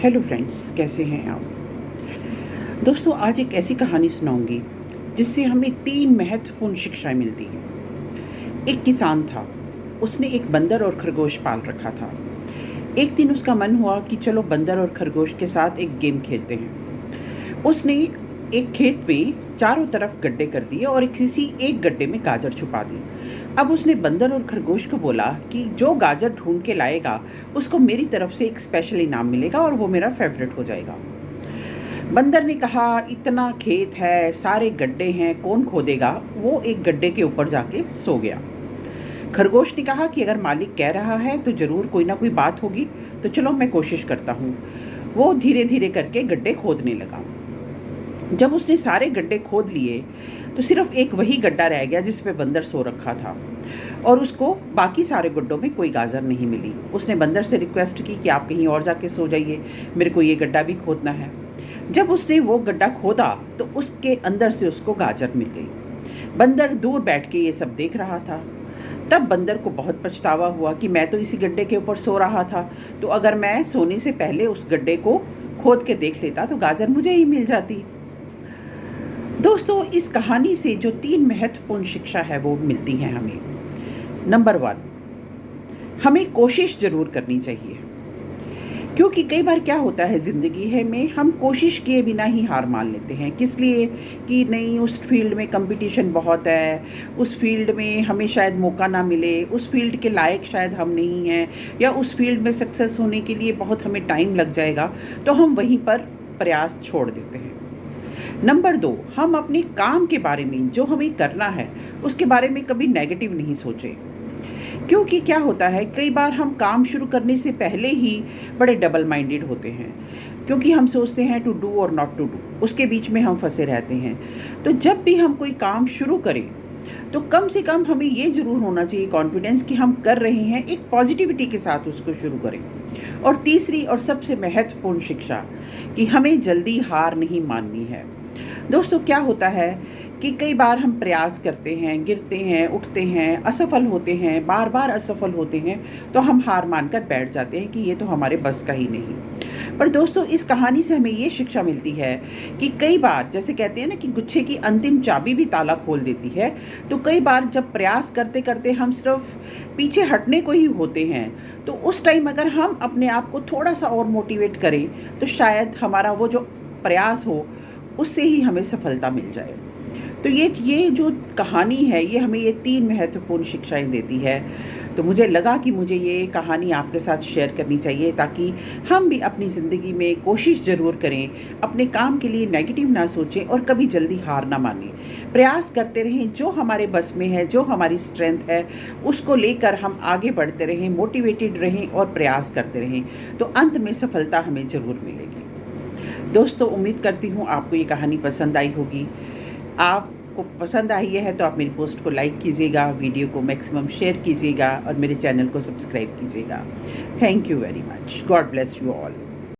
Hello friends, कैसे हैं आप। दोस्तों, आज एक ऐसी कहानी सुनाऊंगी जिससे हमें 3 महत्वपूर्ण शिक्षाएं मिलती हैं। एक किसान था। उसने एक बंदर और खरगोश पाल रखा था। एक दिन उसका मन हुआ कि चलो बंदर और खरगोश के साथ एक गेम खेलते हैं। उसने एक खेत में चारों तरफ गड्ढे कर दिए और किसी एक गड्ढे में गाजर छुपा दी। अब उसने बंदर और खरगोश को बोला कि जो गाजर ढूंढ के लाएगा उसको मेरी तरफ से एक स्पेशल इनाम मिलेगा और वो मेरा फेवरेट हो जाएगा। बंदर ने कहा, इतना खेत है, सारे गड्ढे हैं, कौन खोदेगा। वो एक गड्ढे के ऊपर जाके सो गया। खरगोश ने कहा कि अगर मालिक कह रहा है तो ज़रूर कोई ना कोई बात होगी, तो चलो मैं कोशिश करता हूँ। वो धीरे धीरे करके गड्ढे खोदने लगा। जब उसने सारे गड्ढे खोद लिए तो सिर्फ एक वही गड्ढा रह गया जिस पे बंदर सो रखा था, और उसको बाकी सारे गड्ढों में कोई गाजर नहीं मिली। उसने बंदर से रिक्वेस्ट की कि आप कहीं और जाके सो जाइए, मेरे को ये गड्ढा भी खोदना है। जब उसने वो गड्ढा खोदा तो उसके अंदर से उसको गाजर मिल गई। बंदर दूर बैठ के ये सब देख रहा था। तब बंदर को बहुत पछतावा हुआ कि मैं तो इसी गड्ढे के ऊपर सो रहा था, तो अगर मैं सोने से पहले उस गड्ढे को खोद के देख लेता तो गाजर मुझे ही मिल जाती। दोस्तों, इस कहानी से जो 3 महत्वपूर्ण शिक्षा है वो मिलती हैं हमें। नंबर 1, हमें कोशिश ज़रूर करनी चाहिए, क्योंकि कई बार क्या होता है ज़िंदगी है में हम कोशिश किए बिना ही हार मान लेते हैं। किस लिए? कि नहीं, उस फील्ड में कंपटीशन बहुत है, उस फील्ड में हमें शायद मौका ना मिले, उस फील्ड के लायक शायद हम नहीं हैं, या उस फील्ड में सक्सेस होने के लिए बहुत हमें टाइम लग जाएगा, तो हम वहीं पर प्रयास छोड़ देते हैं। नंबर 2, हम अपने काम के बारे में, जो हमें करना है उसके बारे में कभी नेगेटिव नहीं सोचें। क्योंकि क्या होता है, कई बार हम काम शुरू करने से पहले ही बड़े डबल माइंडेड होते हैं, क्योंकि हम सोचते हैं टू डू और नॉट टू डू, उसके बीच में हम फंसे रहते हैं। तो जब भी हम कोई काम शुरू करें तो कम से कम हमें ये ज़रूर होना चाहिए कॉन्फिडेंस कि हम कर रहे हैं, एक पॉजिटिविटी के साथ उसको शुरू करें। और तीसरी और सबसे महत्वपूर्ण शिक्षा कि हमें जल्दी हार नहीं माननी है। दोस्तों, क्या होता है कि कई बार हम प्रयास करते हैं, गिरते हैं, उठते हैं, असफल होते हैं, बार बार असफल होते हैं, तो हम हार मानकर बैठ जाते हैं कि ये तो हमारे बस का ही नहीं। पर दोस्तों, इस कहानी से हमें ये शिक्षा मिलती है कि कई बार, जैसे कहते हैं ना कि गुच्छे की अंतिम चाबी भी ताला खोल देती है, तो कई बार जब प्रयास करते करते हम सिर्फ पीछे हटने को ही होते हैं, तो उस टाइम अगर हम अपने आप को थोड़ा सा और मोटिवेट करें तो शायद हमारा वो जो प्रयास हो उससे ही हमें सफलता मिल जाए। तो ये जो कहानी है ये हमें ये 3 महत्वपूर्ण शिक्षाएं देती है। तो मुझे लगा कि मुझे ये कहानी आपके साथ शेयर करनी चाहिए, ताकि हम भी अपनी ज़िंदगी में कोशिश ज़रूर करें, अपने काम के लिए नेगेटिव ना सोचें और कभी जल्दी हार ना मानें। प्रयास करते रहें, जो हमारे बस में है, जो हमारी स्ट्रेंथ है उसको लेकर हम आगे बढ़ते रहें, मोटिवेटेड रहें और प्रयास करते रहें, तो अंत में सफलता हमें ज़रूर मिलेगी। दोस्तों, उम्मीद करती हूँ आपको ये कहानी पसंद आई होगी। आपको पसंद आई है तो आप मेरी पोस्ट को लाइक कीजिएगा, वीडियो को मैक्सिमम शेयर कीजिएगा और मेरे चैनल को सब्सक्राइब कीजिएगा। Thank you very much. God bless you all.